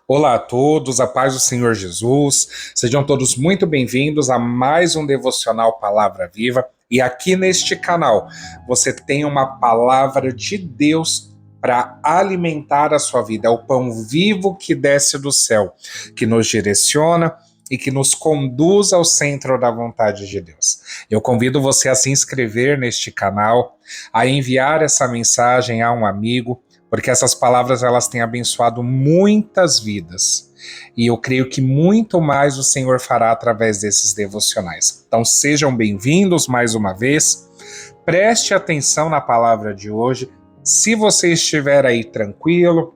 Olá a todos, a paz do Senhor Jesus. Sejam todos muito bem-vindos a mais um devocional Palavra Viva. E aqui neste canal você tem uma palavra de Deus para alimentar a sua vida. É o pão vivo que desce do céu, que nos direciona e que nos conduz ao centro da vontade de Deus. Eu convido você a se inscrever neste canal, a enviar essa mensagem a um amigo, porque essas palavras elas têm abençoado muitas vidas. E eu creio que muito mais o Senhor fará através desses devocionais. Então sejam bem-vindos mais uma vez. Preste atenção na palavra de hoje. Se você estiver aí tranquilo,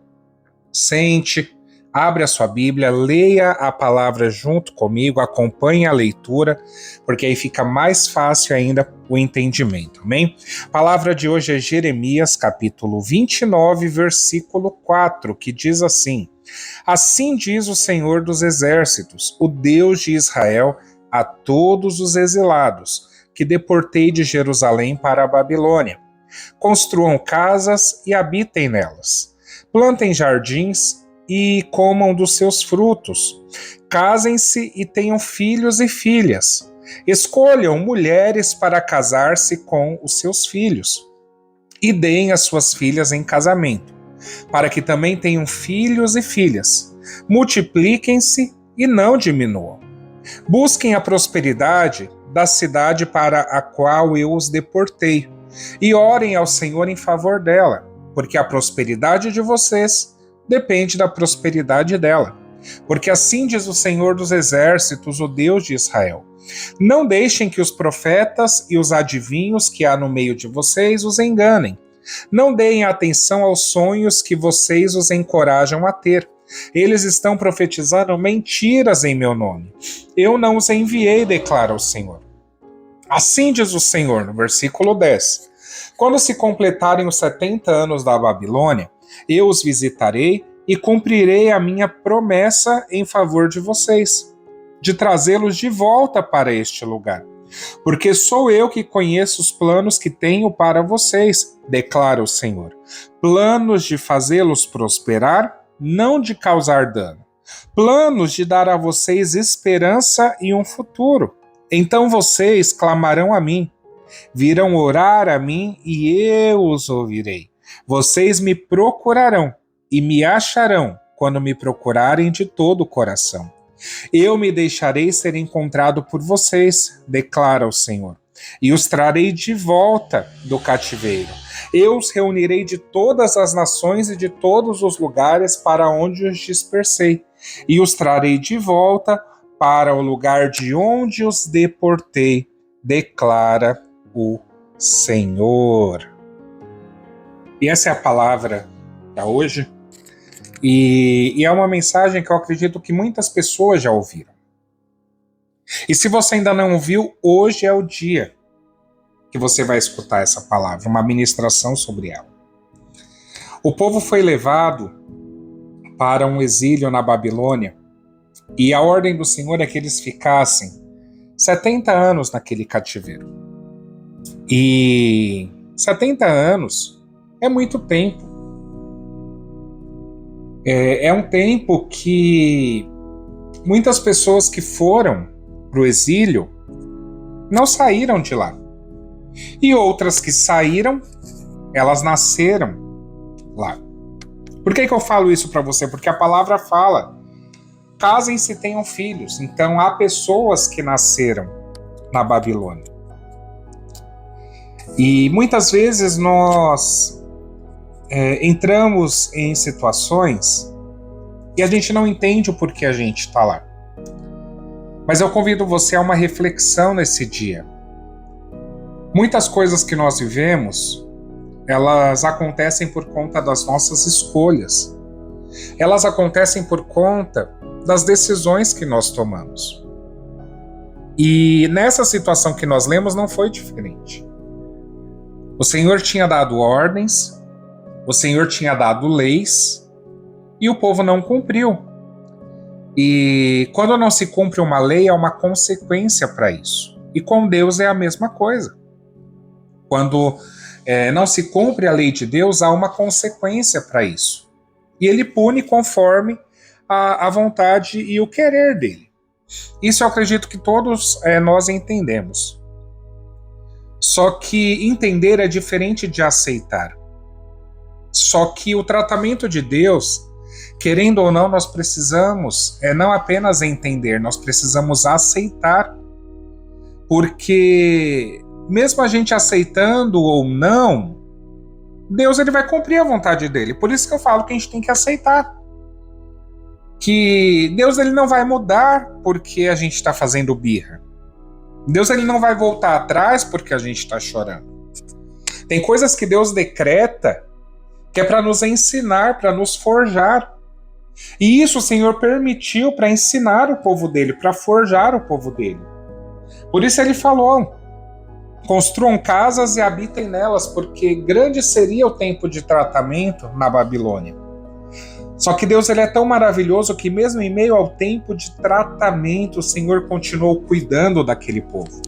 sente, abre a sua Bíblia, leia a palavra junto comigo, acompanhe a leitura, porque aí fica mais fácil ainda o entendimento, amém? A palavra de hoje é Jeremias, capítulo 29, versículo 4, que diz assim: Assim diz o Senhor dos Exércitos, o Deus de Israel, a todos os exilados, que deportei de Jerusalém para a Babilônia. Construam casas e habitem nelas. Plantem jardins e comam dos seus frutos. Casem-se e tenham filhos e filhas. Escolham mulheres para casar-se com os seus filhos. E deem as suas filhas em casamento, para que também tenham filhos e filhas. Multipliquem-se e não diminuam. Busquem a prosperidade da cidade para a qual eu os deportei, e orem ao Senhor em favor dela, porque a prosperidade de vocês depende da prosperidade dela. Porque assim diz o Senhor dos Exércitos, o Deus de Israel: Não deixem que os profetas e os adivinhos que há no meio de vocês os enganem. Não deem atenção aos sonhos que vocês os encorajam a ter. Eles estão profetizando mentiras em meu nome. Eu não os enviei, declara o Senhor. Assim diz o Senhor, no versículo 10: Quando se completarem os 70 anos da Babilônia, eu os visitarei e cumprirei a minha promessa em favor de vocês, de trazê-los de volta para este lugar. Porque sou eu que conheço os planos que tenho para vocês, declara o Senhor. Planos de fazê-los prosperar, não de causar dano. Planos de dar a vocês esperança e um futuro. Então vocês clamarão a mim, virão orar a mim e eu os ouvirei. Vocês me procurarão e me acharão quando me procurarem de todo o coração. Eu me deixarei ser encontrado por vocês, declara o Senhor, e os trarei de volta do cativeiro. Eu os reunirei de todas as nações e de todos os lugares para onde os dispersei, e os trarei de volta para o lugar de onde os deportei, declara o Senhor. E essa é a palavra para hoje. E é uma mensagem que eu acredito que muitas pessoas já ouviram. E se você ainda não ouviu, hoje é o dia que você vai escutar essa palavra, uma ministração sobre ela. O povo foi levado para um exílio na Babilônia, e a ordem do Senhor é que eles ficassem 70 anos naquele cativeiro. E 70 anos é muito tempo. É um tempo que muitas pessoas que foram para o exílio não saíram de lá. E outras que saíram, elas nasceram lá. Por que eu falo isso para você? Porque a palavra fala: casem-se e tenham filhos. Então há pessoas que nasceram na Babilônia. E muitas vezes nós entramos em situações e a gente não entende o porquê a gente está lá. Mas eu convido você a uma reflexão nesse dia. Muitas coisas que nós vivemos, elas acontecem por conta das nossas escolhas. Elas acontecem por conta das decisões que nós tomamos. E nessa situação que nós lemos não foi diferente. O Senhor tinha dado ordens, o Senhor tinha dado leis e o povo não cumpriu. E quando não se cumpre uma lei, há uma consequência para isso. E com Deus é a mesma coisa. Quando não se cumpre a lei de Deus, há uma consequência para isso. E ele pune conforme a vontade e o querer dele. Isso eu acredito que todos nós entendemos. Só que entender é diferente de aceitar. Só que o tratamento de Deus, querendo ou não, nós precisamos não apenas entender, nós precisamos aceitar. Porque mesmo a gente aceitando ou não, Deus ele vai cumprir a vontade dele. Por isso que eu falo que a gente tem que aceitar. Que Deus ele não vai mudar porque a gente está fazendo birra. Deus ele não vai voltar atrás porque a gente está chorando. Tem coisas que Deus decreta que é para nos ensinar, para nos forjar. E isso o Senhor permitiu para ensinar o povo dele, para forjar o povo dele. Por isso ele falou: construam casas e habitem nelas, porque grande seria o tempo de tratamento na Babilônia. Só que Deus ele é tão maravilhoso que mesmo em meio ao tempo de tratamento, o Senhor continuou cuidando daquele povo.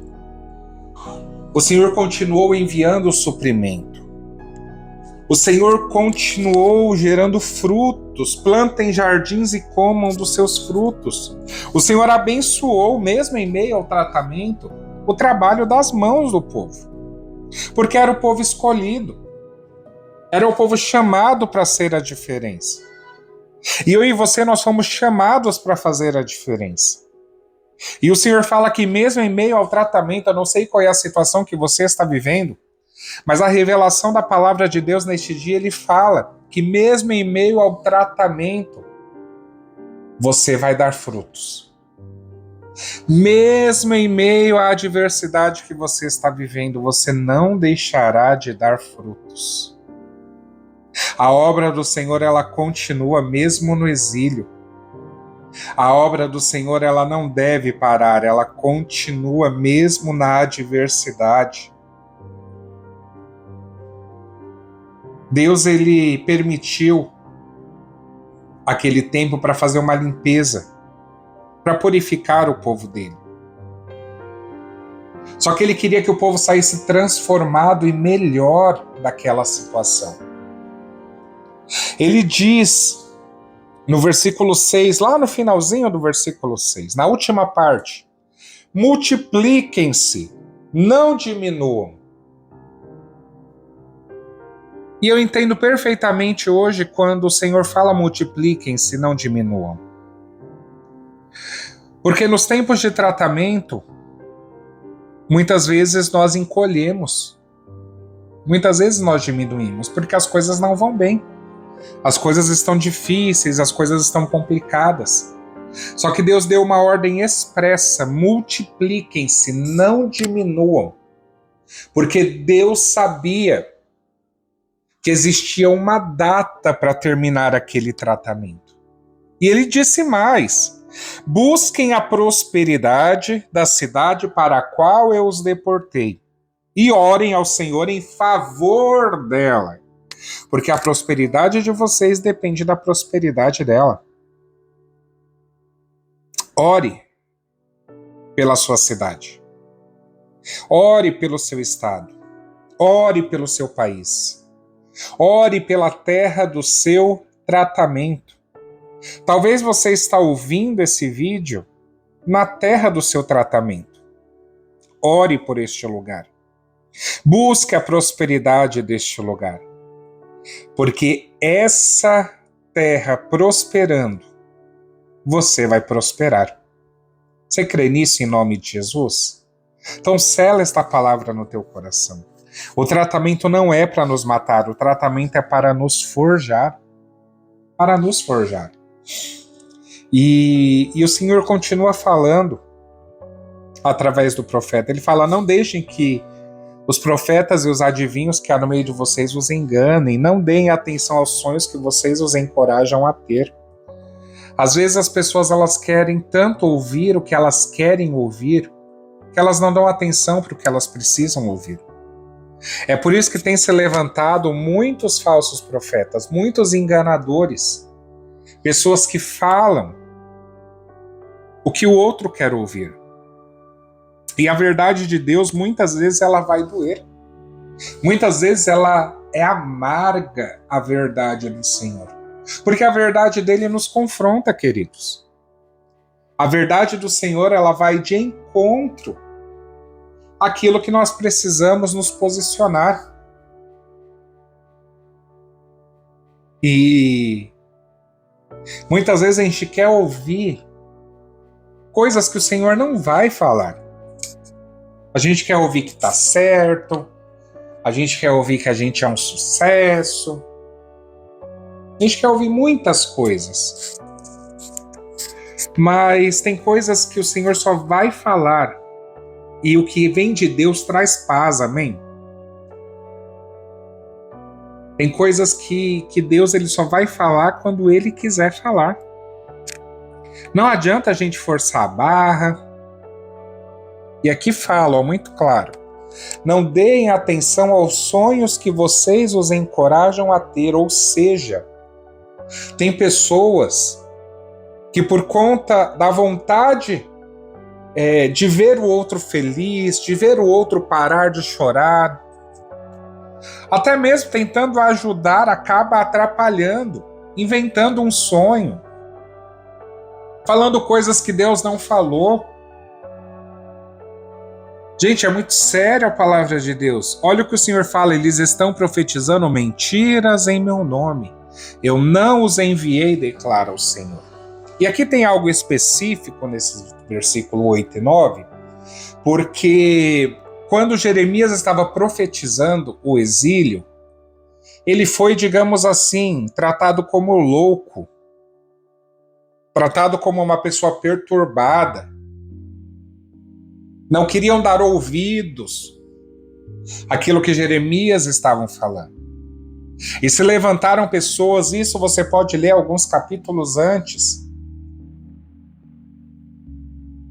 O Senhor continuou enviando o suprimento. O Senhor continuou gerando frutos. Plantem jardins e comam dos seus frutos. O Senhor abençoou, mesmo em meio ao tratamento, o trabalho das mãos do povo. Porque era o povo escolhido. Era o povo chamado para ser a diferença. E eu e você, nós fomos chamados para fazer a diferença. E o Senhor fala que mesmo em meio ao tratamento, eu não sei qual é a situação que você está vivendo, mas a revelação da palavra de Deus neste dia, ele fala que mesmo em meio ao tratamento, você vai dar frutos. Mesmo em meio à adversidade que você está vivendo, você não deixará de dar frutos. A obra do Senhor, ela continua mesmo no exílio. A obra do Senhor, ela não deve parar, ela continua mesmo na adversidade. Deus, ele permitiu aquele tempo para fazer uma limpeza, para purificar o povo dele. Só que ele queria que o povo saísse transformado e melhor daquela situação. Ele diz no versículo 6, lá no finalzinho do versículo 6, na última parte: multipliquem-se, não diminuam. E eu entendo perfeitamente hoje quando o Senhor fala multipliquem-se, não diminuam. Porque nos tempos de tratamento, muitas vezes nós encolhemos, muitas vezes nós diminuímos, porque as coisas não vão bem. As coisas estão difíceis, as coisas estão complicadas. Só que Deus deu uma ordem expressa: multipliquem-se, não diminuam. Porque Deus sabia que existia uma data para terminar aquele tratamento. E ele disse mais: busquem a prosperidade da cidade para a qual eu os deportei, e orem ao Senhor em favor dela. Porque a prosperidade de vocês depende da prosperidade dela. Ore pela sua cidade. Ore pelo seu estado. Ore pelo seu país. Ore pela terra do seu tratamento. Talvez você está ouvindo esse vídeo na terra do seu tratamento. Ore por este lugar. Busque a prosperidade deste lugar. Porque essa terra prosperando, você vai prosperar. Você crê nisso em nome de Jesus? Então sela esta palavra no teu coração. O tratamento não é para nos matar, o tratamento é para nos forjar. Para nos forjar. E o Senhor continua falando através do profeta. Ele fala: não deixem que os profetas e os adivinhos que há no meio de vocês os enganem, não deem atenção aos sonhos que vocês os encorajam a ter. Às vezes as pessoas elas querem tanto ouvir o que elas querem ouvir, que elas não dão atenção para o que elas precisam ouvir. É por isso que tem se levantado muitos falsos profetas, muitos enganadores, pessoas que falam o que o outro quer ouvir. E a verdade de Deus, muitas vezes, ela vai doer. Muitas vezes ela é amarga, a verdade do Senhor. Porque a verdade dele nos confronta, queridos. A verdade do Senhor, ela vai de encontro àquilo que nós precisamos nos posicionar. E muitas vezes a gente quer ouvir coisas que o Senhor não vai falar. A gente quer ouvir que está certo, a gente quer ouvir que a gente é um sucesso, a gente quer ouvir muitas coisas. Mas tem coisas que o Senhor só vai falar e o que vem de Deus traz paz, amém? Tem coisas que Deus ele só vai falar quando Ele quiser falar. Não adianta a gente forçar a barra. E aqui falo, muito claro. Não deem atenção aos sonhos que vocês os encorajam a ter, ou seja, tem pessoas que por conta da vontade de ver o outro feliz, de ver o outro parar de chorar, até mesmo tentando ajudar, acaba atrapalhando, inventando um sonho, falando coisas que Deus não falou. Gente, é muito séria a palavra de Deus. Olha o que o Senhor fala, eles estão profetizando mentiras em meu nome. Eu não os enviei, declara o Senhor. E aqui tem algo específico nesse versículo 8 e 9, porque quando Jeremias estava profetizando o exílio, ele foi, digamos assim, tratado como louco, tratado como uma pessoa perturbada. Não queriam dar ouvidos àquilo que Jeremias estava falando. E se levantaram pessoas, isso você pode ler alguns capítulos antes,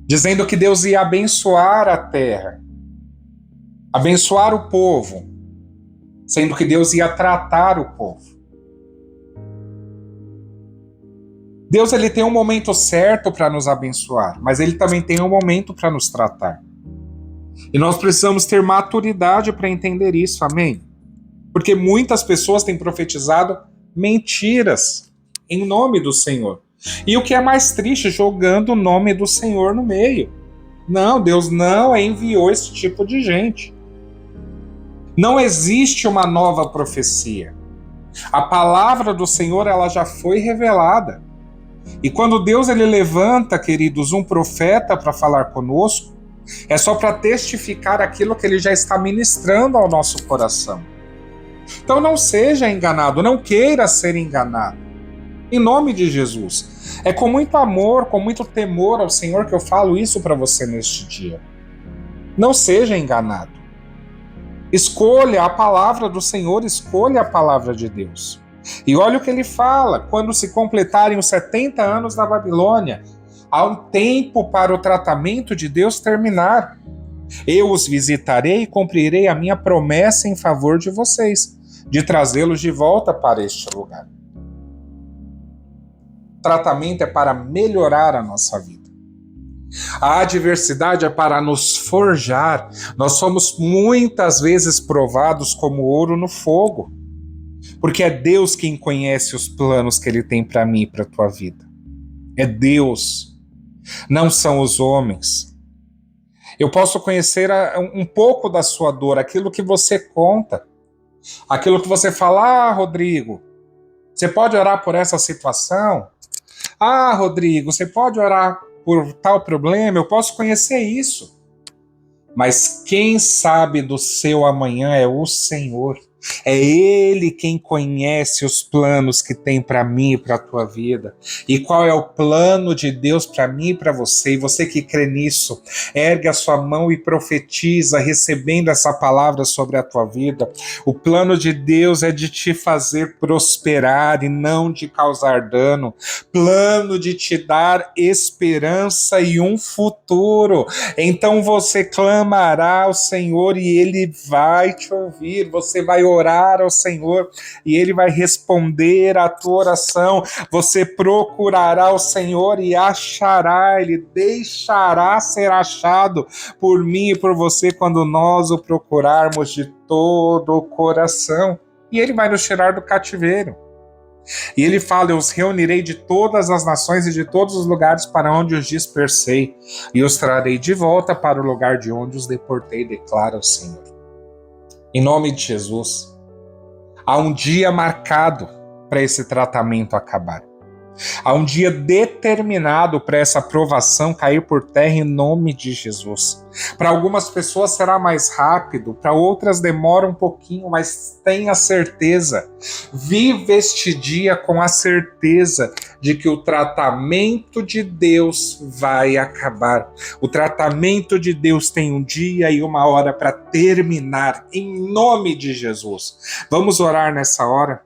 dizendo que Deus ia abençoar a terra, abençoar o povo, sendo que Deus ia tratar o povo. Deus ele tem um momento certo para nos abençoar, mas ele também tem um momento para nos tratar. E nós precisamos ter maturidade para entender isso, amém? Porque muitas pessoas têm profetizado mentiras em nome do Senhor. E o que é mais triste, jogando o nome do Senhor no meio. Não, Deus não enviou esse tipo de gente. Não existe uma nova profecia. A palavra do Senhor, ela já foi revelada. E quando Deus ele levanta, queridos, um profeta para falar conosco, é só para testificar aquilo que ele já está ministrando ao nosso coração. Então não seja enganado, não queira ser enganado. Em nome de Jesus. É com muito amor, com muito temor ao Senhor que eu falo isso para você neste dia. Não seja enganado. Escolha a palavra do Senhor, escolha a palavra de Deus. E olha o que ele fala, quando se completarem os 70 anos da Babilônia, há um tempo para o tratamento de Deus terminar. Eu os visitarei e cumprirei a minha promessa em favor de vocês, de trazê-los de volta para este lugar. O tratamento é para melhorar a nossa vida. A adversidade é para nos forjar. Nós somos muitas vezes provados como ouro no fogo, porque é Deus quem conhece os planos que Ele tem para mim e para a tua vida. É Deus, não são os homens. Eu posso conhecer um pouco da sua dor, aquilo que você conta, aquilo que você fala, Rodrigo, você pode orar por essa situação? Rodrigo, você pode orar por tal problema? Eu posso conhecer isso. Mas quem sabe do seu amanhã é o Senhor. É Ele quem conhece os planos que tem para mim e para a tua vida. E qual é o plano de Deus para mim e para você? E você que crê nisso, ergue a sua mão e profetiza, recebendo essa palavra sobre a tua vida. O plano de Deus é de te fazer prosperar e não de causar dano. Plano de te dar esperança e um futuro. Então você clamará ao Senhor e Ele vai te ouvir. Você vai orar ao Senhor e Ele vai responder à tua oração. Você procurará o Senhor e achará, Ele deixará ser achado por mim e por você quando nós o procurarmos de todo o coração. E Ele vai nos tirar do cativeiro. E ele fala: eu os reunirei de todas as nações e de todos os lugares para onde os dispersei, e os trarei de volta para o lugar de onde os deportei, declara o Senhor. Em nome de Jesus, há um dia marcado para esse tratamento acabar. Há um dia determinado para essa provação cair por terra em nome de Jesus. Para algumas pessoas será mais rápido, para outras demora um pouquinho, mas tenha certeza. Viva este dia com a certeza de que o tratamento de Deus vai acabar. O tratamento de Deus tem um dia e uma hora para terminar, em nome de Jesus. Vamos orar nessa hora?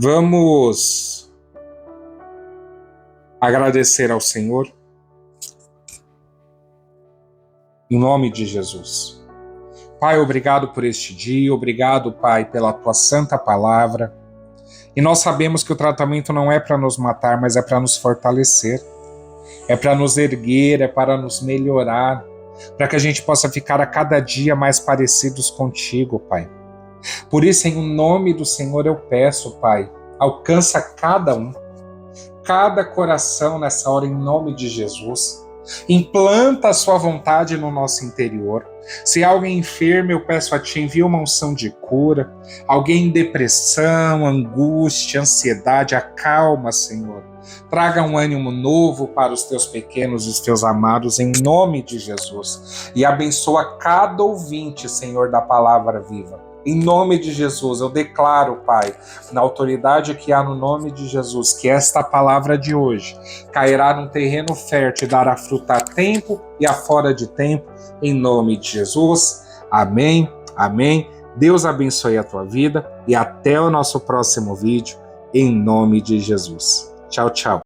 Vamos agradecer ao Senhor em nome de Jesus. Pai, obrigado por este dia, obrigado, Pai, pela tua santa palavra. E nós sabemos que o tratamento não é para nos matar, mas é para nos fortalecer, é para nos erguer, é para nos melhorar, para que a gente possa ficar a cada dia mais parecidos contigo, Pai. Por isso, em nome do Senhor, eu peço, Pai, alcança cada um, cada coração nessa hora, em nome de Jesus. Implanta a sua vontade no nosso interior. Se há alguém enfermo, eu peço a Ti, envia uma unção de cura. Alguém em depressão, angústia, ansiedade, acalma, Senhor. Traga um ânimo novo para os Teus pequenos e os Teus amados, em nome de Jesus. E abençoa cada ouvinte, Senhor, da palavra viva. Em nome de Jesus, eu declaro, Pai, na autoridade que há no nome de Jesus, que esta palavra de hoje cairá num terreno fértil e dará fruto a tempo e a fora de tempo, em nome de Jesus. Amém, amém. Deus abençoe a tua vida e até o nosso próximo vídeo, em nome de Jesus. Tchau, tchau.